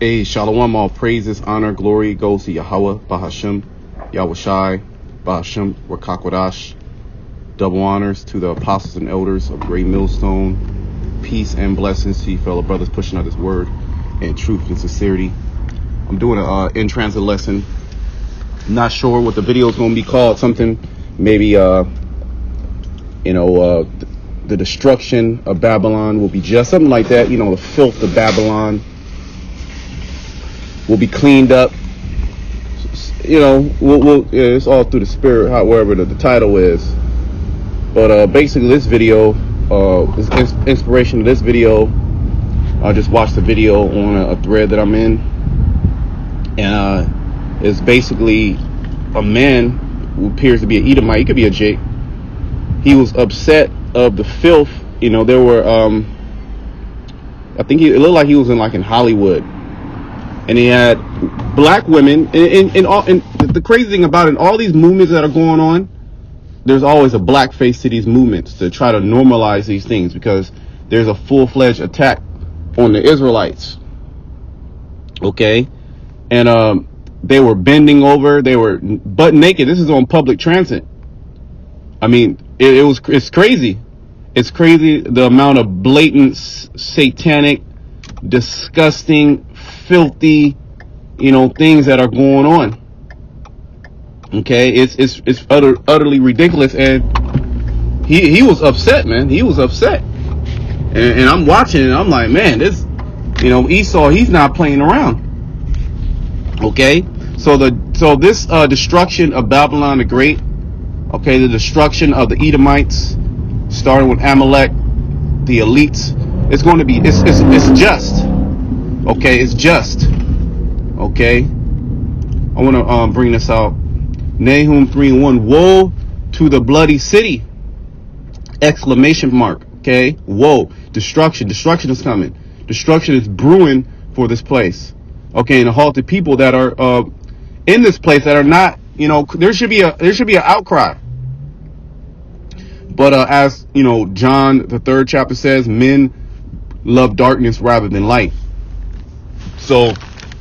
Hey, Shalom, all praises, honor, glory goes to Yahweh, Bahashem, Yahushai, Bahashem, Rakakwadash. Double honors to the apostles and elders of Great Millstone. Peace and blessings to you fellow brothers pushing out this word in truth and sincerity. I'm doing a in transit lesson. Not sure what the video is going to be called. Something maybe, the destruction of Babylon will be just something like that. The filth of Babylon will be cleaned up. It's all through the spirit, however the title is. But basically, this video is inspiration to this video. I just watched the video on a thread that I'm in, and it's basically a man who appears to be an Edomite. He could be a Jake. He was upset of the filth. There were I think it looked like he was in Hollywood. And he had black women, and the crazy thing about it, all these movements that are going on, there's always a black face to these movements to try to normalize these things, because there's a full-fledged attack on the Israelites. Okay? And they were bending over, they were butt naked. This is on public transit. I mean, it's crazy. It's crazy the amount of blatant, satanic, disgusting, filthy, things that are going on. Okay, it's utterly ridiculous, and he was upset, man. He was upset, and I'm watching, and I'm like, man, this, Esau, he's not playing around. Okay, so this destruction of Babylon the Great, okay, the destruction of the Edomites, starting with Amalek, the elites, it's going to be, it's just. Okay, it's just. Okay, I want to bring this out. Nahum 3:1. Woe to the bloody city! Exclamation mark. Okay, woe, destruction. Destruction is coming. Destruction is brewing for this place. Okay, and the halted people that are in this place that are not. There should be an outcry. But as John the 3rd chapter says, men love darkness rather than light. So,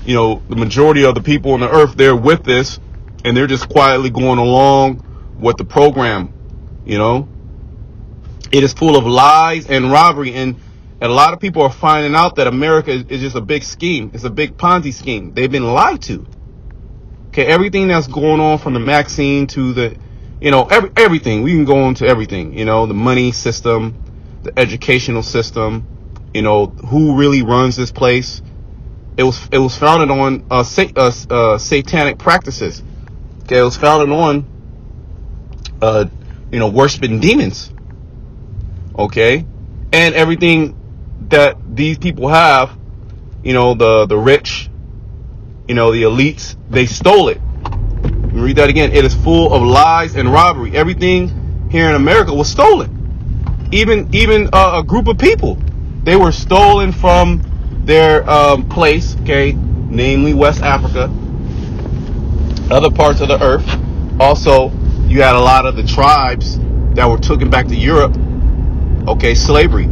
the majority of the people on the earth, they're with this, and they're just quietly going along with the program. It is full of lies and robbery, and a lot of people are finding out that America is just a big scheme. It's a big Ponzi scheme. They've been lied to. Okay, everything that's going on, from the vaccine to the, everything. We can go into everything. The money system, the educational system. Who really runs this place? It was founded on satanic practices. Okay, it was founded on worshiping demons. Okay, and everything that these people have, the rich, the elites, they stole it. Let me read that again. It is full of lies and robbery. Everything here in America was stolen. Even a group of people, they were stolen from their place, okay, namely West Africa, other parts of the earth. Also, you had a lot of the tribes that were taken back to Europe. Okay, slavery.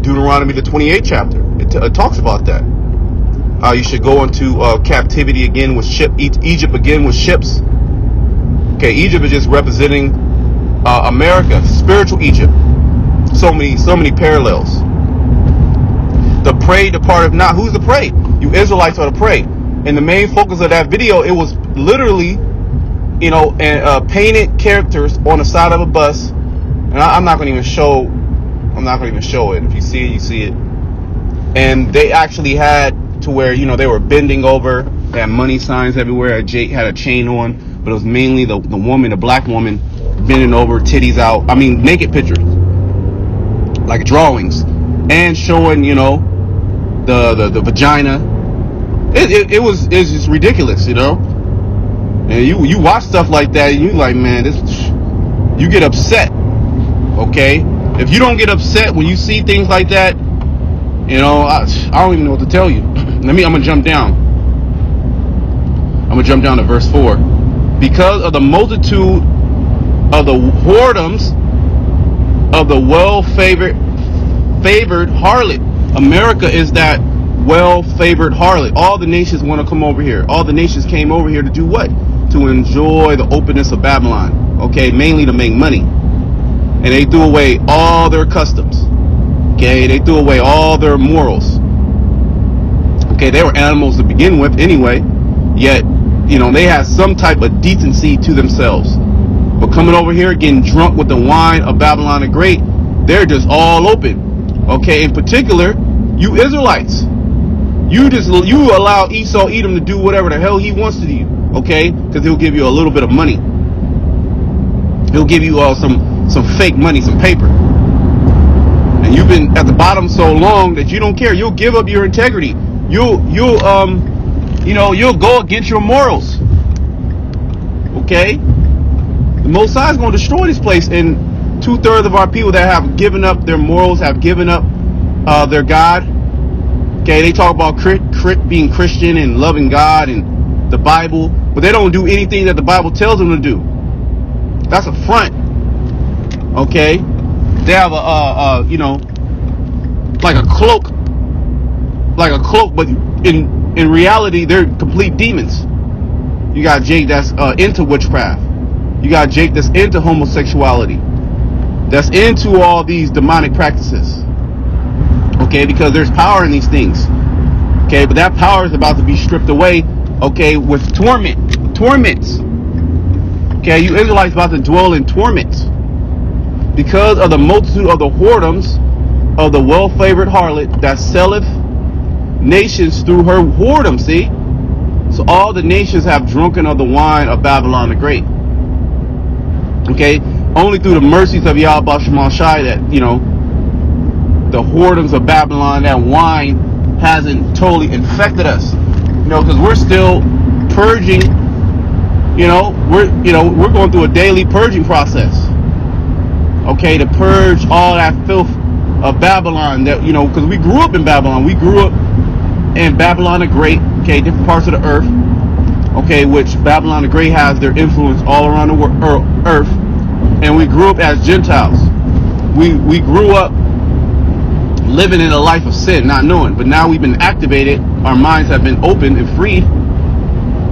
Deuteronomy the 28th chapter, it talks about that. How you should go into captivity again with Egypt again with ships. Okay, Egypt is just representing America, spiritual Egypt. So many parallels. The prey departed not. Who's the prey? You Israelites are the prey. And the main focus of that video, it was literally, painted characters on the side of a bus. And I'm not going to even show it. If you see it, you see it. And they actually had to where, they were bending over. They had money signs everywhere. Jake had a chain on, but it was mainly the woman, the black woman, bending over, titties out. I mean, naked pictures, like drawings, and showing, the vagina. It's just ridiculous, And you watch stuff like that, and you like, man, you get upset. Okay, if you don't get upset when you see things like that, I don't even know what to tell you. I'm gonna jump down. To verse 4. Because of the multitude of the whoredoms of the well-favored harlot. America is that well-favored harlot. All the nations want to come over here. All the nations came over here to do what? To enjoy the openness of Babylon. Okay, mainly to make money. And they threw away all their customs. Okay, they threw away all their morals. Okay, they were animals to begin with anyway. Yet, you know, they had some type of decency to themselves. But coming over here, getting drunk with the wine of Babylon the Great, they're just all open. Okay, in particular, you Israelites. You allow Esau Edom to do whatever the hell he wants to do. Okay, because he'll give you a little bit of money. He'll give you some fake money, some paper. And you've been at the bottom so long that you don't care. You'll give up your integrity. You'll go against your morals. Okay? The Most High is going to destroy this place, and 2/3 of our people that have given up their morals, have given up their God. Okay, they talk about being Christian and loving God and the Bible, but they don't do anything that the Bible tells them to do. That's a front. Okay, they have like a cloak, but in reality they're complete demons. You got Jake that's into witchcraft. You got Jake that's into homosexuality, that's into all these demonic practices. Okay, because there's power in these things. Okay, but that power is about to be stripped away. Okay, with torments. Okay, you Israelites about to dwell in torments because of the multitude of the whoredoms of the well-favored harlot that selleth nations through her whoredom. See, so all the nations have drunken of the wine of Babylon the Great. Okay, only through the mercies of Yahweh Shema Shai that, you know, the whoredoms of Babylon, that wine hasn't totally infected us. You know, because we're still purging. We're going through a daily purging process. Okay, to purge all that filth of Babylon. That, you know, because we grew up in Babylon. We grew up in Babylon the Great. Okay, different parts of the earth. Okay, which Babylon the Great has their influence all around the earth. And we grew up as Gentiles. We grew up living in a life of sin, not knowing. But now we've been activated. Our minds have been opened and freed.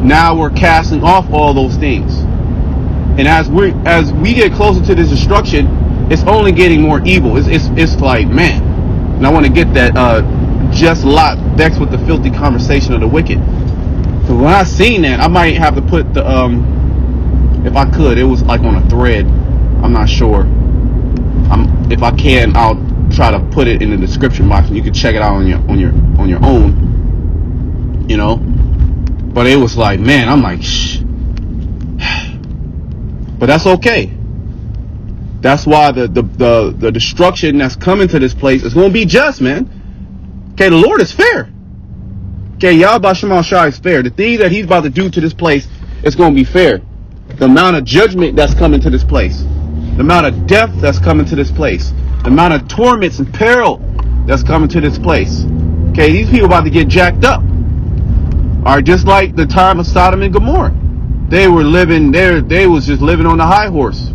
Now we're casting off all those things. And as we get closer to this destruction, it's only getting more evil. It's like, man. And I want to get that just Lot vexed with the filthy conversation of the wicked. So when I seen that, I might have to put the if I could, it was like on a thread. I'm not sure. If I can, I'll try to put it in the description box, and you can check it out on your own. You know, but it was like, man, I'm like, shh. But that's okay. That's why the destruction that's coming to this place is going to be just, man. Okay, the Lord is fair. Okay, Yahweh Shema Shai is fair. The things that He's about to do to this place is going to be fair. The amount of judgment that's coming to this place, the amount of death that's coming to this place, the amount of torments and peril that's coming to this place. Okay, these people about to get jacked up. Are just like the time of Sodom and Gomorrah. They were living there. They was just living on the high horse.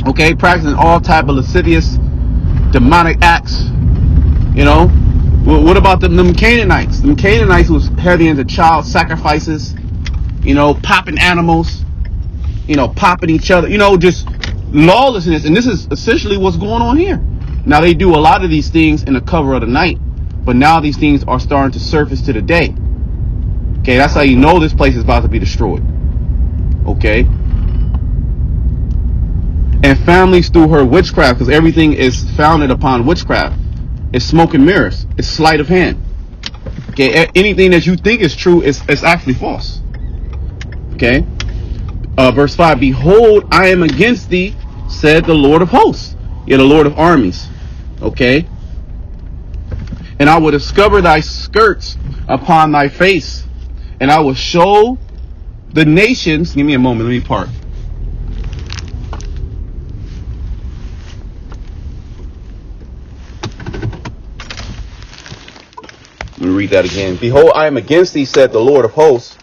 Okay, practicing all type of lascivious, demonic acts. You know, what about them Canaanites? Them Canaanites was heavy into child sacrifices. You know, popping animals. You know, popping each other. You know, just lawlessness. And this is essentially what's going on here. Now they do a lot of these things in the cover of the night, but now these things are starting to surface to the day. Okay, that's how you know this place is about to be destroyed. Okay. And families through her witchcraft, because everything is founded upon witchcraft. It's smoke and mirrors. It's sleight of hand. Okay, anything that you think is true is actually false. Okay. Verse 5, behold, I am against thee, said the Lord of hosts. You're the Lord of armies. Okay. And I will discover thy skirts upon thy face, and I will show the nations. Give me a moment. Let me park. Let me read that again. Behold, I am against thee, said the Lord of hosts,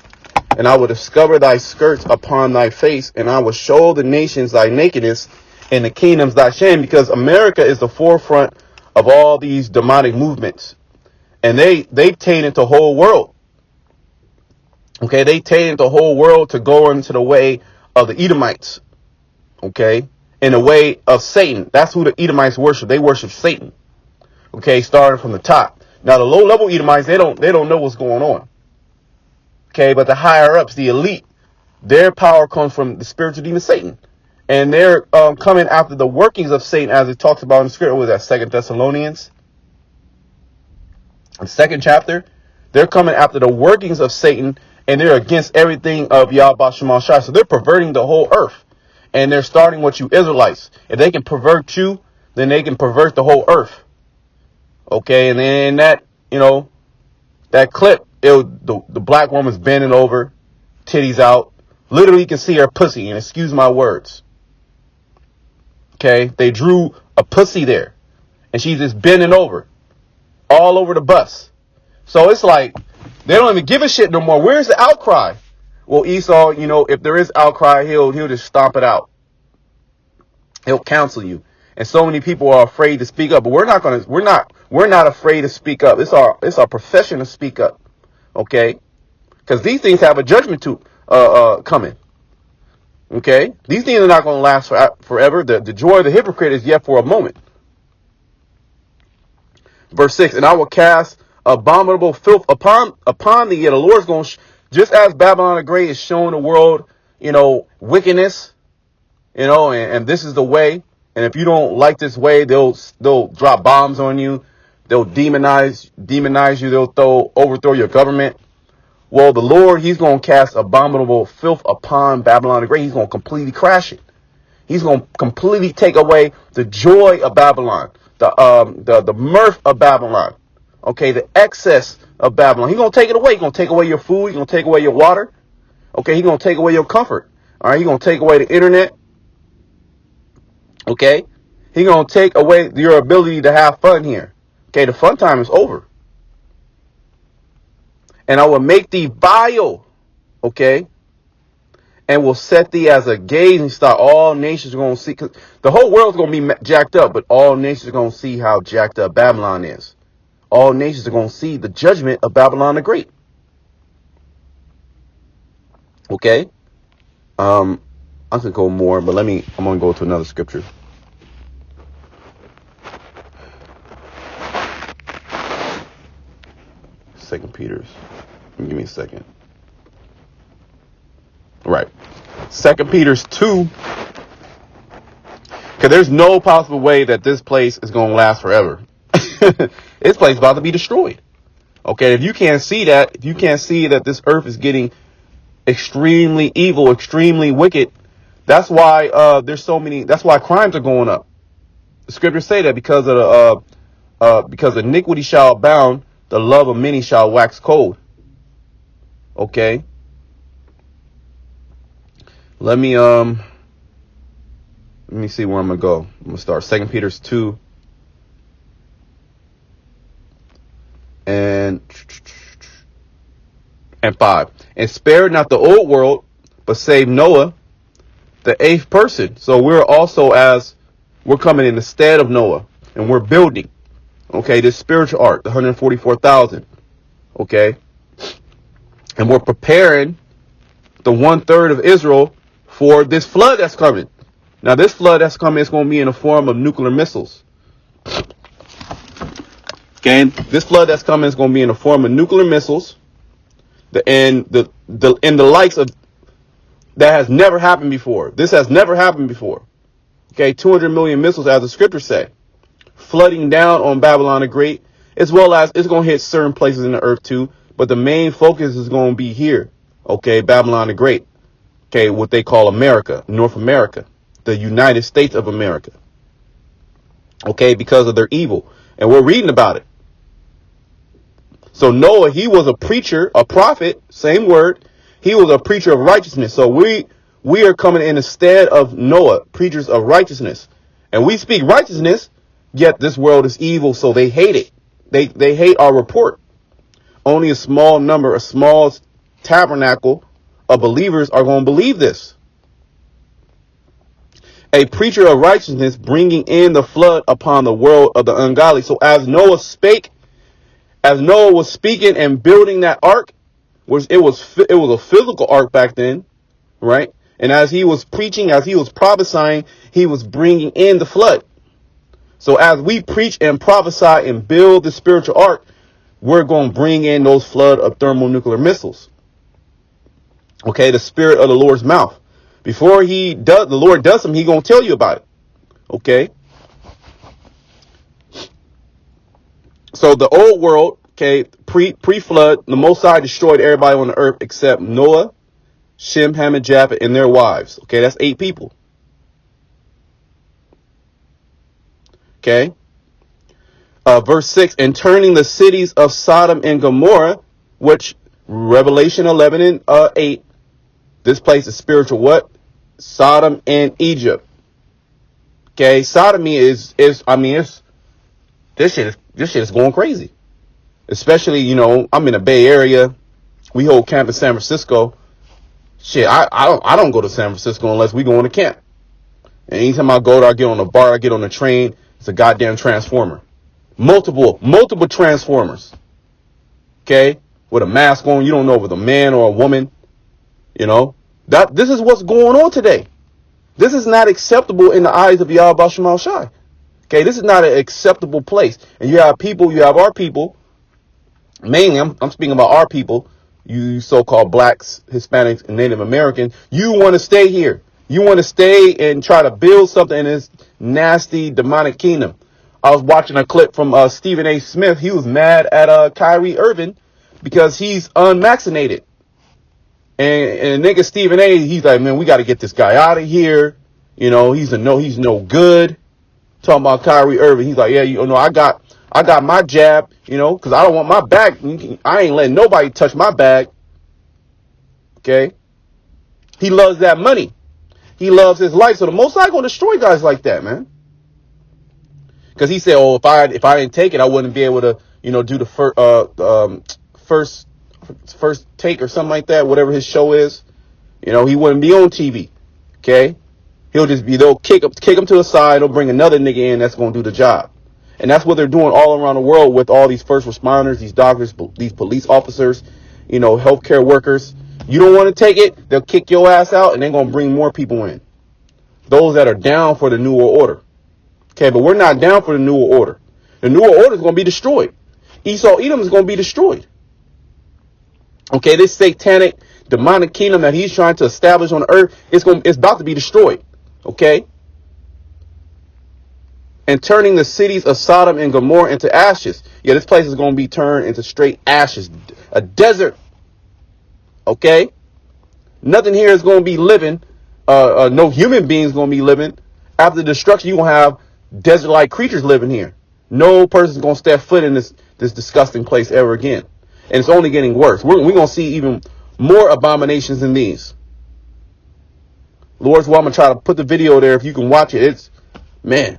and I will discover thy skirts upon thy face, and I will show the nations thy nakedness, and the kingdoms thy shame, because America is the forefront of all these demonic movements. And they tainted the whole world. Okay, they tainted the whole world to go into the way of the Edomites. Okay, in the way of Satan. That's who the Edomites worship. They worship Satan. Okay, starting from the top. Now the low level Edomites, they don't know what's going on. Okay, but the higher ups, the elite, their power comes from the spiritual demon Satan. And they're coming after the workings of Satan, as it talks about in the scripture. Was that 2 Thessalonians? The 2nd chapter. They're coming after the workings of Satan, and they're against everything of Yahweh Shema Shai. So they're perverting the whole earth. And they're starting with you Israelites. If they can pervert you, then they can pervert the whole earth. Okay, and then that, that clip, the black woman's bending over, titties out. Literally, you can see her pussy, and excuse my words. Okay, they drew a pussy there, and she's just bending over, all over the bus. So it's like, they don't even give a shit no more. Where's the outcry? Well, Esau, if there is outcry, he'll just stomp it out. He'll counsel you. And so many people are afraid to speak up, but we're not afraid to speak up. It's our profession to speak up. Okay? Because these things have a judgment coming. Okay? These things are not going to last forever. The joy of the hypocrite is yet for a moment. Verse 6, and I will cast abominable filth upon thee. Yeah, the Lord's going to, just as Babylon the Great is showing the world, wickedness, and this is the way. And if you don't like this way, they'll drop bombs on you. They'll demonize you. They'll overthrow your government. Well, the Lord, he's going to cast abominable filth upon Babylon the Great. He's going to completely crash it. He's going to completely take away the joy of Babylon, the mirth of Babylon. Okay, the excess of Babylon. He's going to take it away. He's going to take away your food. He's going to take away your water. Okay, he's going to take away your comfort. All right, he's going to take away the internet. Okay, he's going to take away your ability to have fun here. Okay, the fun time is over. And I will make thee vile. Okay, and will set thee as a gazing star. All nations are going to see. Cause the whole world's going to be jacked up, but all nations are going to see how jacked up Babylon is. All nations are going to see the judgment of Babylon the Great. Okay. I could go more, but I'm going to go to another scripture. Second Peter's. Give me a second. Right. 2 Peter's 2. Because there's no possible way that this place is going to last forever. This place is about to be destroyed. Okay, if you can't see that, this earth is getting extremely evil, extremely wicked, that's why that's why crimes are going up. The scriptures say that because iniquity shall abound, the love of many shall wax cold. Okay. Let me see where I'm gonna go. I'm gonna start 2 Peter's 2 and 5. And spare not the old world, but save Noah, the 8th person. So we're coming in the stead of Noah, and we're building, okay, this spiritual ark, the 144,000, okay, and we're preparing the 1/3 of Israel for this flood that's coming. Now, this flood that's coming is going to be in the form of nuclear missiles. Okay, this flood that's coming is going to be in the form of nuclear missiles, and the likes of that has never happened before. This has never happened before. Okay, 200 million missiles, as the scriptures say, flooding down on Babylon the Great, as well as it's going to hit certain places in the earth too. But the main focus is going to be here. Okay, Babylon the Great. Okay, what they call America, North America, the United States of America. Okay, because of their evil. And we're reading about it. So Noah, he was a preacher, a prophet, same word. He was a preacher of righteousness. So we are coming in the stead of Noah, preachers of righteousness. And we speak righteousness, yet this world is evil, so they hate it. They hate our report. Only a small number, a small tabernacle of believers are going to believe this. A preacher of righteousness bringing in the flood upon the world of the ungodly. So as Noah spake As Noah was speaking and building that ark, which it was a physical ark back then, right? And as he was preaching, as he was prophesying, he was bringing in the flood. So as we preach and prophesy and build the spiritual ark, we're going to bring in those flood of thermonuclear missiles. Okay, the spirit of the Lord's mouth. Before the Lord does them, he's going to tell you about it. Okay. So the old world, okay, pre-flood, the Most High destroyed everybody on the earth except Noah, Shem, Ham, and Japheth, and their wives. Okay, that's 8 people. Okay. Verse 6, and turning the cities of Sodom and Gomorrah, which Revelation 11 and 8, this place is spiritual what? Sodom and Egypt. Okay, sodomy is this shit is going crazy. Especially, you know, I'm in the Bay Area. We hold camp in San Francisco. Shit, I don't go to San Francisco unless we go on a camp. And anytime I go there, I get on a bar, I get on a train, it's a goddamn transformer. Multiple transformers. Okay? With a mask on, you don't know if it's a man or a woman. You know? This is what's going on today. This is not acceptable in the eyes of Yahweh Shemal Shai. Okay, this is not an acceptable place. And you have our people, mainly I'm speaking about our people, you so-called blacks, Hispanics, and Native Americans. You want to stay here. You want to stay and try to build something in this nasty demonic kingdom. I was watching a clip from Stephen A. Smith. He was mad at Kyrie Irving because he's unvaccinated. And nigga Stephen A., he's like, man, we got to get this guy out of here. You know, he's no good. Talking about Kyrie Irving. He's like, yeah, you know, I got my jab, you know, because I don't want my bag. I ain't letting nobody touch my bag. Okay. He loves that money. He loves his life. So the Most High gonna destroy guys like that, man. Because he said, oh, if I didn't take it, I wouldn't be able to, you know, do the first take or something like that, whatever his show is. You know, he wouldn't be on TV. Okay. They'll kick him to the side. They'll bring another nigga in that's going to do the job. And that's what they're doing all around the world with all these first responders, these doctors, these police officers, you know, healthcare workers. You don't want to take it, they'll kick your ass out and they're going to bring more people in. Those that are down for the New World Order. Okay, but we're not down for the New World Order. The New World Order is going to be destroyed. Esau Edom is going to be destroyed. Okay, this satanic, demonic kingdom that he's trying to establish on the earth, it's about to be destroyed. Okay? And turning the cities of Sodom and Gomorrah into ashes. Yeah, this place is going to be turned into straight ashes. A desert. Okay? Nothing here is going to be living. No human beings going to be living. After the destruction, you're going to have desert-like creatures living here. No person's going to step foot in this disgusting place ever again. And it's only getting worse. We're going to see even more abominations than these. Lord's will, I'm going to try to put the video there if you can watch it. It's, man.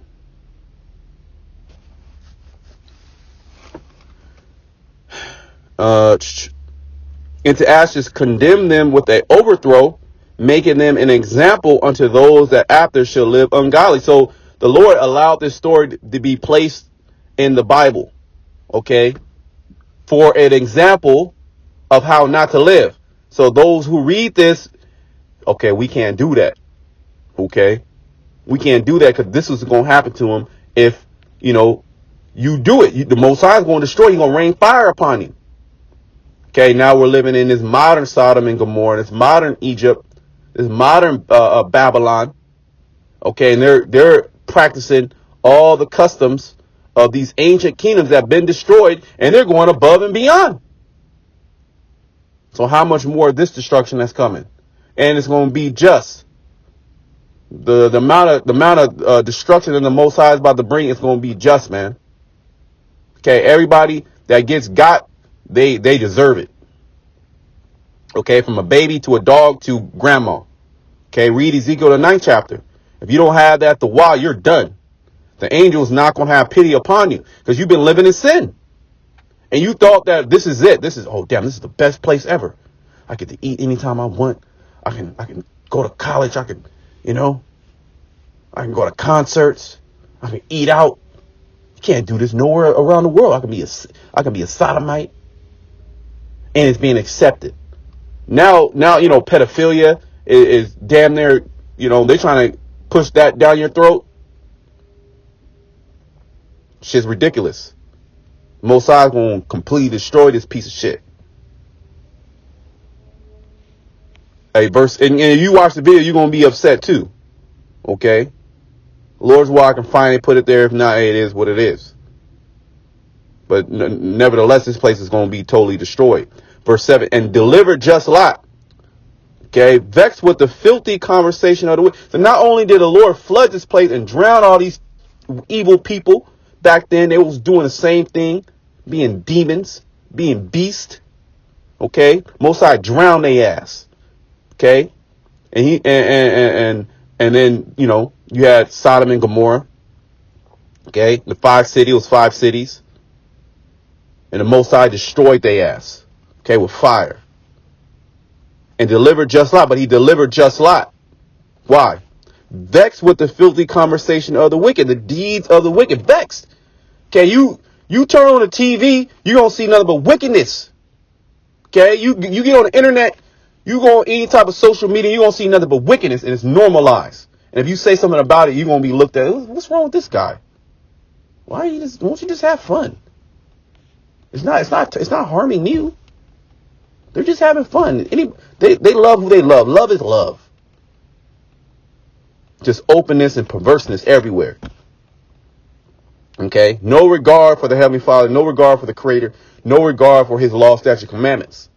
Into ashes, condemn them with an overthrow, making them an example unto those that after shall live ungodly. So the Lord allowed this story to be placed in the Bible, okay, for an example of how not to live. So those who read this, okay, we can't do that. Okay, we can't do that because this is going to happen to him if, you know, you do it. The Most High is going to destroy you. He's going to rain fire upon you. Okay, now we're living in this modern Sodom and Gomorrah, this modern Egypt, this modern Babylon. Okay, and they're practicing all the customs of these ancient kingdoms that have been destroyed, and they're going above and beyond. So how much more of this destruction that's coming? And it's going to be just. The amount of destruction that the Most High is about to bring is going to be just, man. Okay, everybody that gets got, they deserve it. Okay, from a baby to a dog to grandma. Okay, read Ezekiel the 9th chapter. If you don't have that, you're done. The angel's not going to have pity upon you because you've been living in sin. And you thought that this is it. This is the best place ever. I get to eat anytime I want. I can go to college. I can go to concerts. I can eat out. You can't do this nowhere around the world. I can be a sodomite, and it's being accepted. Now, pedophilia is damn near, they're trying to push that down your throat. Shit's ridiculous. Mosai's going to completely destroy this piece of shit. Hey, and if you watch the video, you're going to be upset too. Okay? Lord's why I can find it, put it there. If not, it is what it is. But nevertheless, this place is going to be totally destroyed. Verse 7, and deliver just Lot. Okay, vexed with the filthy conversation of the wicked. So not only did the Lord flood this place and drown all these evil people, back then they was doing the same thing, being demons, being beasts. Okay, Most High drowned their ass. Okay, and then you had Sodom and Gomorrah. Okay, the 5 cities, and the Most High destroyed their ass. Okay, with fire. And delivered just Lot, but he delivered just Lot. Why? Vexed with the filthy conversation of the wicked, the deeds of the wicked. Vexed. Okay, you turn on the TV, you're going to see nothing but wickedness. Okay, you get on the internet, you go on any type of social media, you're going to see nothing but wickedness, and it's normalized. And if you say something about it, you're going to be looked at, what's wrong with this guy? Won't you just have fun? It's not harming you. They're just having fun. They love who they love. Love is love. Just openness and perverseness everywhere. Okay? No regard for the Heavenly Father. No regard for the Creator. No regard for His law, statutes, commandments.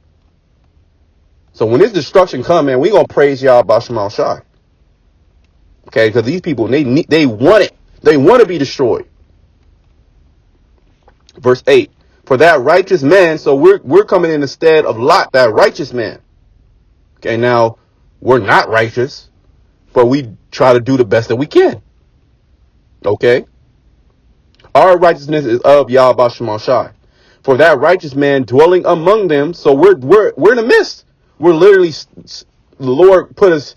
So when this destruction comes, man, we're going to praise Yahweh Shema Shai. Okay? Because these people, they want it. They want to be destroyed. Verse 8. For that righteous man, so we're coming in the stead of Lot, that righteous man. Okay, now, we're not righteous, but we try to do the best that we can. Okay? Our righteousness is of Yahweh Shema Shai. For that righteous man dwelling among them, so we're in the midst. We're literally, the Lord put us,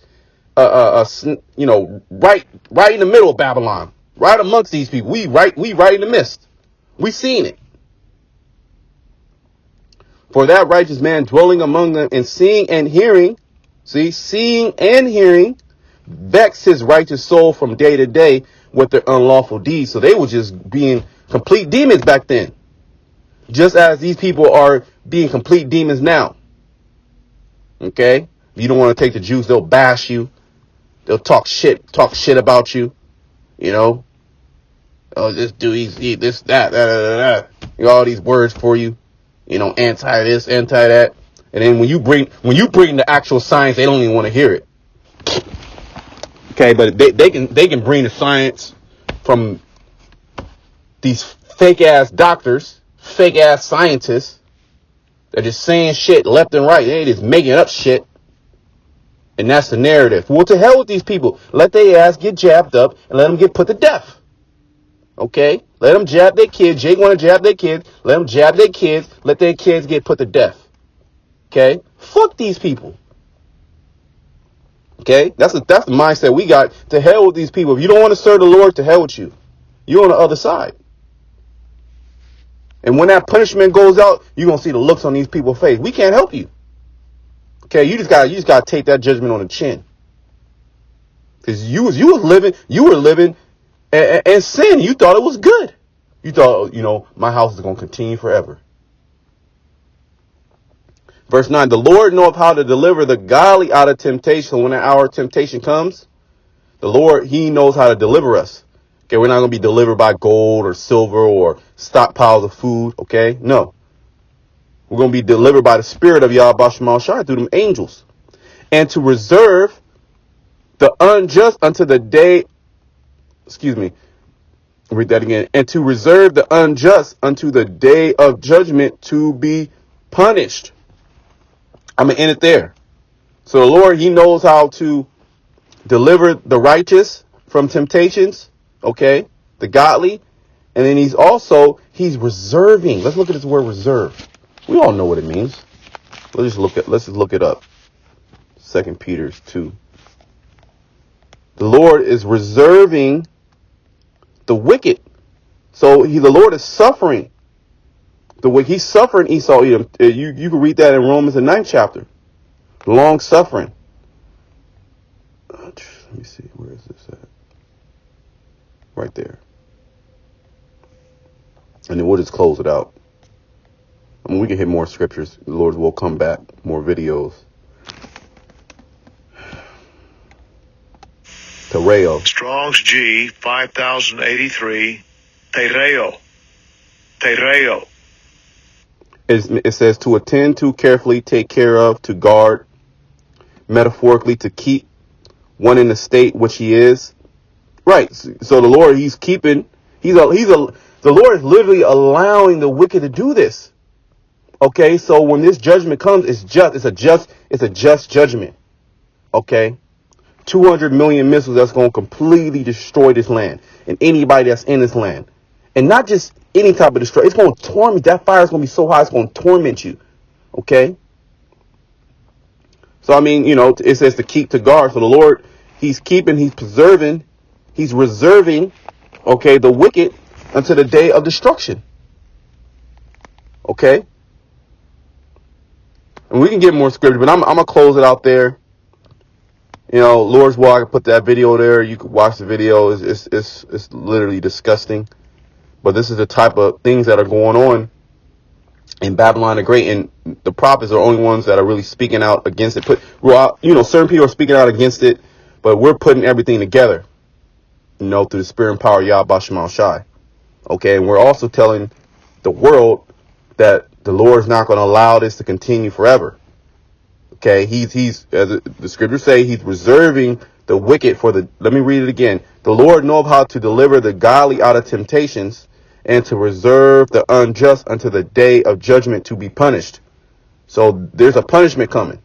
right in the middle of Babylon, right amongst these people. We right in the midst. We seen it. For that righteous man dwelling among them and seeing and hearing, vex his righteous soul from day to day with their unlawful deeds. So they were just being complete demons back then. Just as these people are being complete demons now. Okay? If you don't want to take the Jews, they'll bash you. They'll talk shit about you. Oh, this dude, he's this, that. All these words for you. Anti this, anti that. And then when you bring the actual science, they don't even want to hear it. Okay, but they can bring the science from these fake ass doctors, fake ass scientists. They're just saying shit left and right. They just making up shit. And that's the narrative. Well, to hell with these people. Let their ass get jabbed up and let them get put to death. Okay? Let them jab their kids. Jake want to jab their kids. Let them jab their kids. Let their kids get put to death. Okay? Fuck these people. Okay? That's the mindset we got. To hell with these people. If you don't want to serve the Lord, to hell with you. You're on the other side. And when that punishment goes out, you're going to see the looks on these people's face. We can't help you. Okay? You just got to take that judgment on the chin. Because you were living and sin. You thought it was good. You thought, my house is going to continue forever. Verse 9, the Lord knoweth how to deliver the godly out of temptation. So when the hour of temptation comes, the Lord, He knows how to deliver us. Okay, we're not going to be delivered by gold or silver or stockpiles of food. Okay, no. We're going to be delivered by the Spirit of Yahweh Shema Shai through them angels. And to reserve the unjust unto the day, read that again. And to reserve the unjust unto the day of judgment to be punished. I'm going to end it there. So the Lord, He knows how to deliver the righteous from temptations. Okay. The godly. And then He's reserving. Let's look at this word reserve. We all know what it means. Let's just look it up. 2 Peter 2. The Lord is reserving the wicked So the Lord is suffering. The way he's suffering Esau, Edom. You can read that in Romans, the 9th chapter. Long suffering. Let me see. Where is this at? Right there. And then we'll just close it out. I mean, we can hit more scriptures. The Lord will come back. More videos. Tereo. Strong's G 5083. Tereo. Tereo. It says to attend to, carefully take care of, to guard, metaphorically to keep one in the state which he is. Right. So the Lord, he's keeping, the Lord is literally allowing the wicked to do this. Okay. So when this judgment comes, it's a just judgment. Okay. 200 million missiles that's going to completely destroy this land and anybody that's in this land. And not just any type of destroy. It's going to torment. That fire is going to be so high, it's going to torment you. Okay. So, I mean, it says to keep, to guard. So the Lord, he's keeping, he's preserving, he's reserving, okay, the wicked until the day of destruction. Okay. And we can get more scripture, but I'm going to close it out there. Lord's Will, I can put that video there. You can watch the video. It's literally disgusting. But this is the type of things that are going on in Babylon the Great. And the prophets are the only ones that are really speaking out against it. Certain people are speaking out against it, but we're putting everything together, through the spirit and power of Yahweh Shema Shai. Okay. And we're also telling the world that the Lord is not going to allow this to continue forever. Okay, he's as the scriptures say, he's reserving the wicked for let me read it again. The Lord knoweth how to deliver the godly out of temptations and to reserve the unjust unto the day of judgment to be punished. So there's a punishment coming.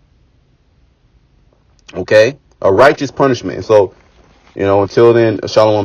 Okay, a righteous punishment. So, until then, shalom.